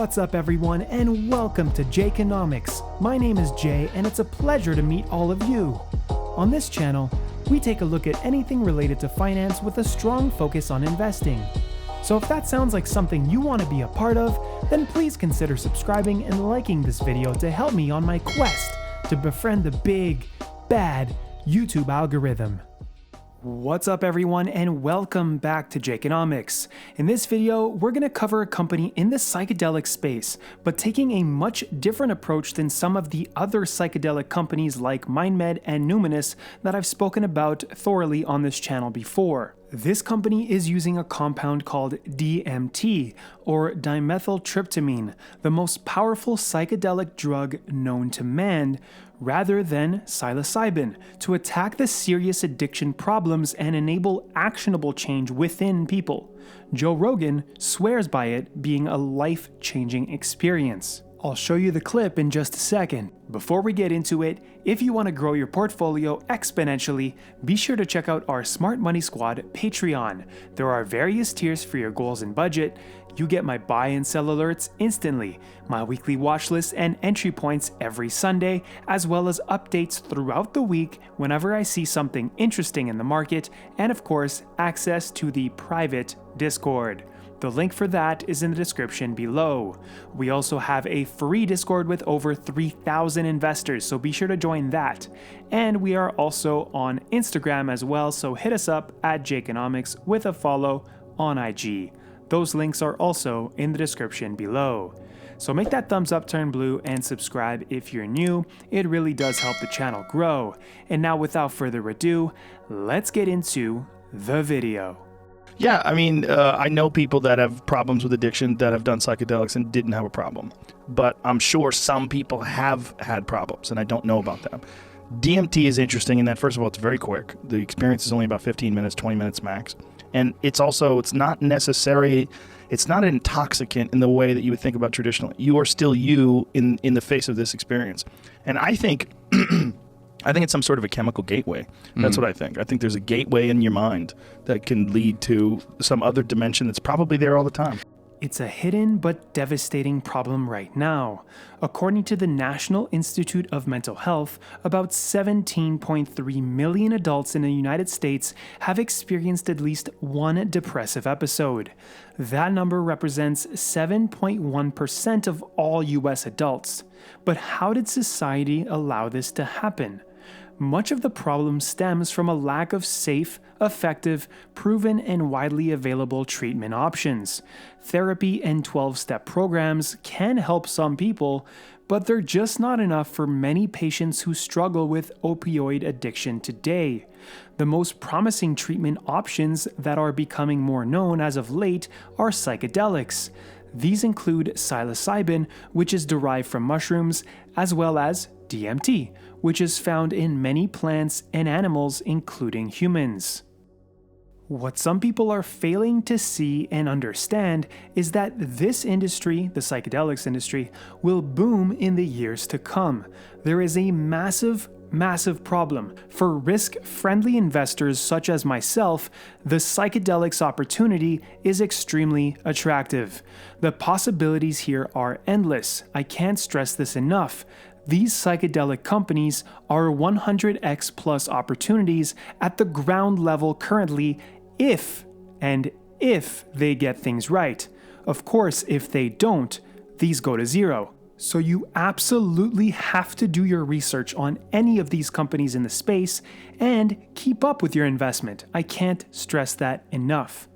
What's up everyone, and welcome to Jayconomics. My name is Jay, and it's a pleasure to meet all of you. On this channel, we take a look at anything related to finance with a strong focus on investing. So if that sounds like something you want to be a part of, then please consider subscribing and liking this video to help me on my quest to befriend the big, bad YouTube algorithm. What's up everyone, and welcome back to Jayconomics. In this video, we're going to cover a company in the psychedelic space, but taking a much different approach than some of the other psychedelic companies like MindMed and Numinus that I've spoken about thoroughly on this channel before. This company is using a compound called DMT, or dimethyltryptamine, the most powerful psychedelic drug known to man, rather than psilocybin, to attack the serious addiction problems and enable actionable change within people. Joe Rogan swears by it being a life-changing experience. I'll show you the clip in just a second. Before we get into it, if you want to grow your portfolio exponentially, be sure to check out our Smart Money Squad Patreon. There are various tiers for your goals and budget. You get my buy and sell alerts instantly, my weekly watch list and entry points every Sunday, as well as updates throughout the week whenever I see something interesting in the market, and of course, access to the private Discord. The link for that is in the description below. We also have a free Discord with over 3,000 investors, so be sure to join that. And we are also on Instagram as well, so hit us up at Jayconomics with a follow on IG. Those links are also in the description below. So make that thumbs up turn blue and subscribe if you're new. It really does help the channel grow. And now without further ado, let's get into the video. Yeah, I mean, I know people that have problems with addiction that have done psychedelics and didn't have a problem. But I'm sure some people have had problems, and I don't know about them. DMT is interesting in that, first of all, it's very quick. The experience is only about 15 minutes, 20 minutes max. And it's not necessary, it's not an intoxicant in the way that you would think about traditionally. You are still you in the face of this experience. And I think... I think it's some sort of a chemical gateway. That's what I think. I think there's a gateway in your mind that can lead to some other dimension that's probably there all the time. It's a hidden but devastating problem right now. According to the National Institute of Mental Health, about 17.3 million adults in the United States have experienced at least one depressive episode. That number represents 7.1% of all US adults. But how did society allow this to happen? Much of the problem stems from a lack of safe, effective, proven, and widely available treatment options. Therapy and 12-step programs can help some people, but they're just not enough for many patients who struggle with opioid addiction today. The most promising treatment options that are becoming more known as of late are psychedelics. These include psilocybin, which is derived from mushrooms, as well as DMT, which is found in many plants and animals, including humans. What some people are failing to see and understand is that this industry, the psychedelics industry, will boom in the years to come. There is a massive problem. For risk-friendly investors such as myself, the psychedelics opportunity is extremely attractive. The possibilities here are endless. I can't stress this enough. These psychedelic companies are 100x plus opportunities at the ground level currently if they get things right. Of course, if they don't, these go to zero. So you absolutely have to do your research on any of these companies in the space and keep up with your investment. I can't stress that enough.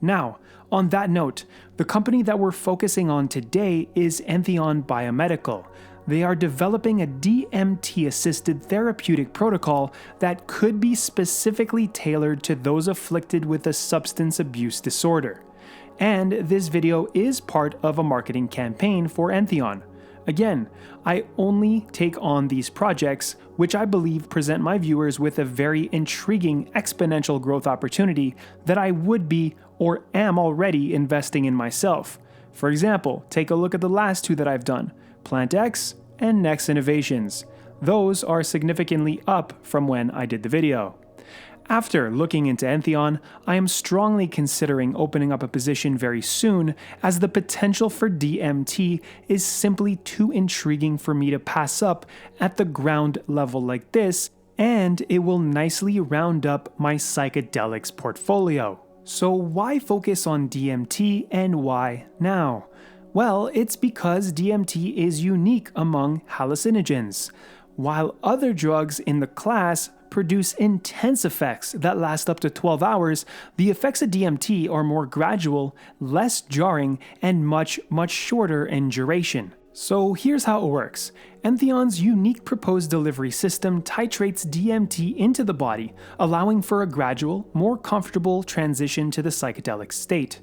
Now, on that note, the company that we're focusing on today is Entheon Biomedical. They are developing a DMT-assisted therapeutic protocol that could be specifically tailored to those afflicted with a substance abuse disorder. And this video is part of a marketing campaign for Entheon. Again, I only take on these projects which I believe present my viewers with a very intriguing exponential growth opportunity that I would be or am already investing in myself. For example, take a look at the last two that I've done, PlantX and Next Innovations. Those are significantly up from when I did the video. After looking into Entheon, I am strongly considering opening up a position very soon, as the potential for DMT is simply too intriguing for me to pass up at the ground level like this, and it will nicely round up my psychedelics portfolio. So why focus on DMT and why now? Well, it's because DMT is unique among hallucinogens. While other drugs in the class produce intense effects that last up to 12 hours, the effects of DMT are more gradual, less jarring, and much shorter in duration. So here's how it works. Entheon's unique proposed delivery system titrates DMT into the body, allowing for a gradual, more comfortable transition to the psychedelic state.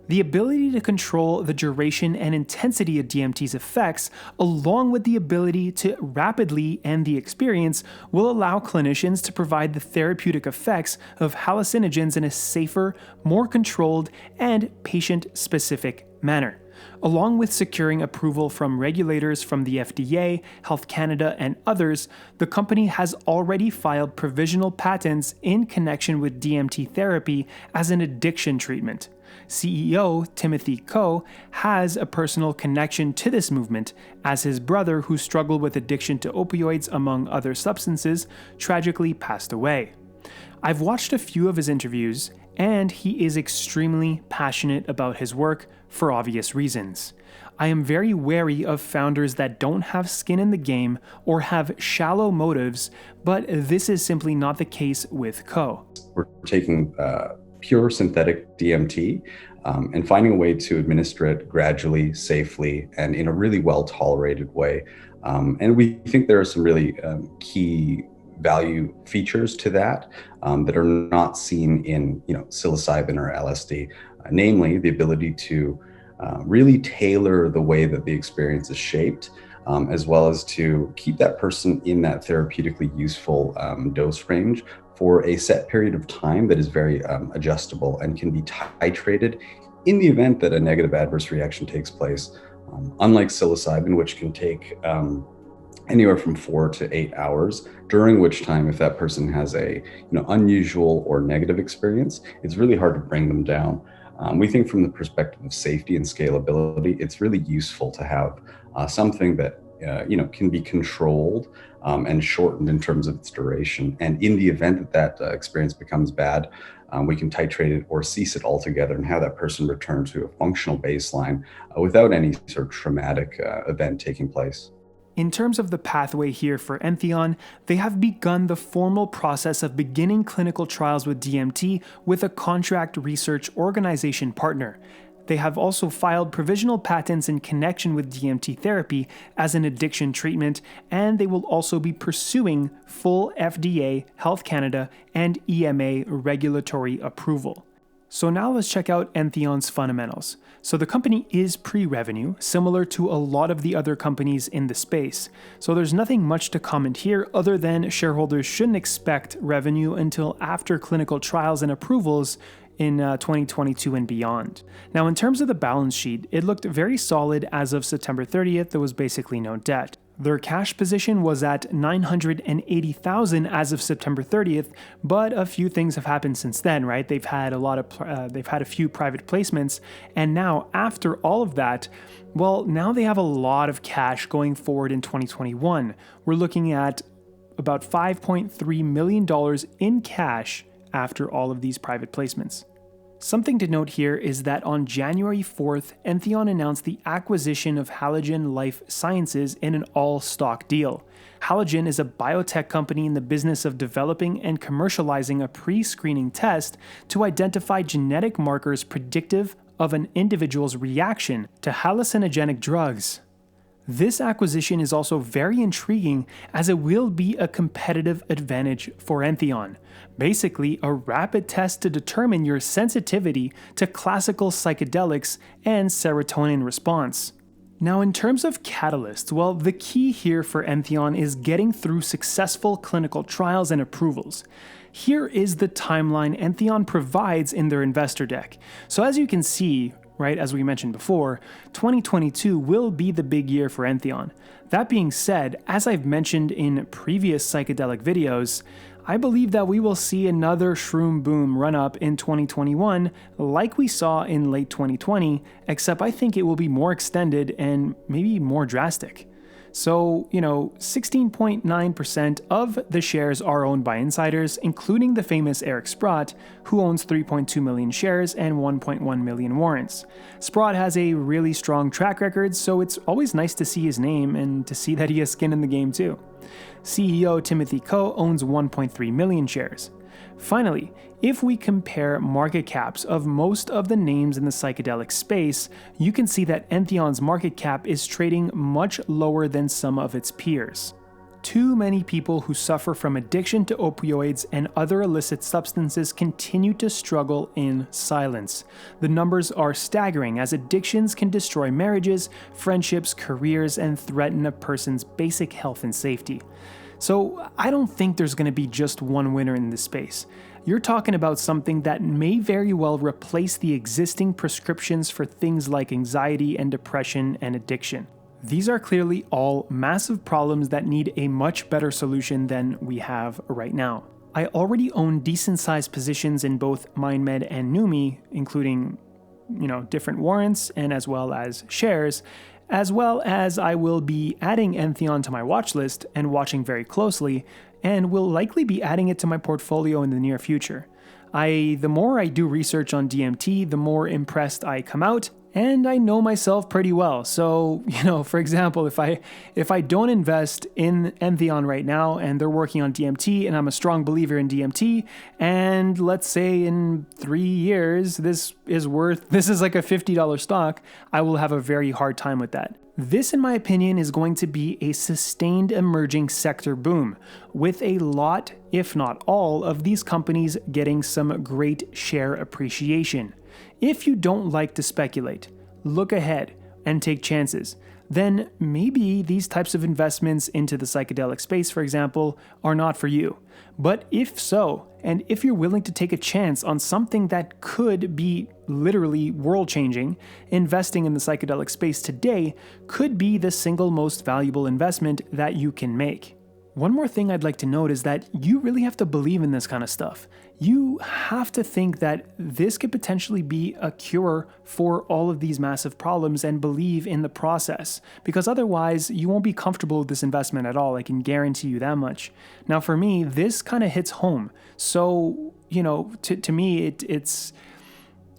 The ability to control the duration and intensity of DMT's effects, along with the ability to rapidly end the experience, will allow clinicians to provide the therapeutic effects of hallucinogens in a safer, more controlled, and patient-specific manner. Along with securing approval from regulators from the FDA, Health Canada, and others, the company has already filed provisional patents in connection with DMT therapy as an addiction treatment. CEO Timothy Ko has a personal connection to this movement, as his brother, who struggled with addiction to opioids among other substances, tragically passed away. I've watched a few of his interviews, and he is extremely passionate about his work for obvious reasons. I am very wary of founders that don't have skin in the game or have shallow motives, but this is simply not the case with Ko. We're taking pure synthetic DMT and finding a way to administer it gradually, safely, and in a really well-tolerated way. And we think there are some really key value features to that that are not seen in psilocybin or LSD, namely the ability to really tailor the way that the experience is shaped, as well as to keep that person in that therapeutically useful dose range for a set period of time that is very adjustable and can be titrated in the event that a negative adverse reaction takes place. Unlike psilocybin, which can take anywhere from 4 to 8 hours, during which time, if that person has a unusual or negative experience, it's really hard to bring them down. We think from the perspective of safety and scalability, it's really useful to have something that can be controlled and shortened in terms of its duration. And in the event that experience becomes bad, we can titrate it or cease it altogether and have that person return to a functional baseline without any sort of traumatic event taking place. In terms of the pathway here for Entheon, they have begun the formal process of beginning clinical trials with DMT with a contract research organization partner. They have also filed provisional patents in connection with DMT therapy as an addiction treatment, and they will also be pursuing full FDA, Health Canada, and EMA regulatory approval. So now let's check out Entheon's fundamentals. So the company is pre-revenue, similar to a lot of the other companies in the space. So there's nothing much to comment here other than shareholders shouldn't expect revenue until after clinical trials and approvals in 2022 and beyond. Now, in terms of the balance sheet, it looked very solid as of September 30th. There was basically no debt. Their cash position was at $980,000 as of September 30th, but a few things have happened since then, right? They've had a few private placements, and now after all of that, well, now they have a lot of cash going forward in 2021. We're looking at about $5.3 million in cash after all of these private placements. Something to note here is that on January 4th, Entheon announced the acquisition of Halogen Life Sciences in an all-stock deal. Halogen is a biotech company in the business of developing and commercializing a pre-screening test to identify genetic markers predictive of an individual's reaction to hallucinogenic drugs. This acquisition is also very intriguing as it will be a competitive advantage for Entheon. Basically, a rapid test to determine your sensitivity to classical psychedelics and serotonin response. Now, in terms of catalysts, well, the key here for Entheon is getting through successful clinical trials and approvals. Here is the timeline Entheon provides in their investor deck. So as you can see, right, as we mentioned before, 2022 will be the big year for Entheon. That being said, as I've mentioned in previous psychedelic videos, I believe that we will see another shroom boom run up in 2021 like we saw in late 2020, except I think it will be more extended and maybe more drastic. So, 16.9% of the shares are owned by insiders, including the famous Eric Sprott, who owns 3.2 million shares and 1.1 million warrants. Sprott has a really strong track record, so it's always nice to see his name and to see that he has skin in the game too. CEO Timothy Ko owns 1.3 million shares. Finally, if we compare market caps of most of the names in the psychedelic space, you can see that Entheon's market cap is trading much lower than some of its peers. Too many people who suffer from addiction to opioids and other illicit substances continue to struggle in silence. The numbers are staggering, as addictions can destroy marriages, friendships, careers, and threaten a person's basic health and safety. So I don't think there's going to be just one winner in this space. You're talking about something that may very well replace the existing prescriptions for things like anxiety and depression and addiction. These are clearly all massive problems that need a much better solution than we have right now. I already own decent-sized positions in both MindMed and NUMI, including, different warrants and as well as shares, as well as I will be adding Entheon to my watch list and watching very closely, and will likely be adding it to my portfolio in the near future. The more I do research on DMT, the more impressed I come out, and I know myself pretty well. So, for example, if I don't invest in Entheon right now and they're working on DMT and I'm a strong believer in DMT, and let's say in 3 years this is like a $50 stock, I will have a very hard time with that. This, in my opinion, is going to be a sustained emerging sector boom, with a lot, if not all, of these companies getting some great share appreciation. If you don't like to speculate, look ahead, and take chances, then maybe these types of investments into the psychedelic space, for example, are not for you. But if so, and if you're willing to take a chance on something that could be literally world-changing, investing in the psychedelic space today could be the single most valuable investment that you can make. One more thing I'd like to note is that you really have to believe in this kind of stuff. You have to think that this could potentially be a cure for all of these massive problems and believe in the process, because otherwise you won't be comfortable with this investment at all. I can guarantee you that much. Now, for me, this kind of hits home. So, to me, it's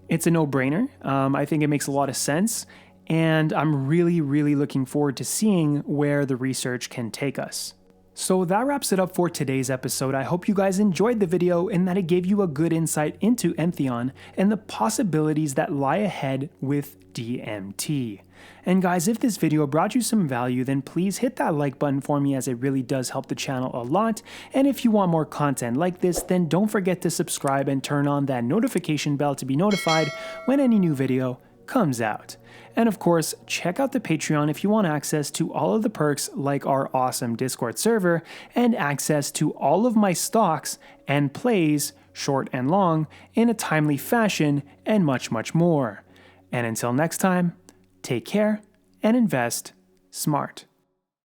a no-brainer. I think it makes a lot of sense, and I'm really, really looking forward to seeing where the research can take us. So that wraps it up for today's episode. I hope you guys enjoyed the video and that it gave you a good insight into Entheon and the possibilities that lie ahead with DMT. And guys, if this video brought you some value, then please hit that like button for me, as it really does help the channel a lot. And if you want more content like this, then don't forget to subscribe and turn on that notification bell to be notified when any new video comes out. And of course, check out the Patreon if you want access to all of the perks like our awesome Discord server and access to all of my stocks and plays, short and long, in a timely fashion, and much, much more. And until next time, take care and invest smart.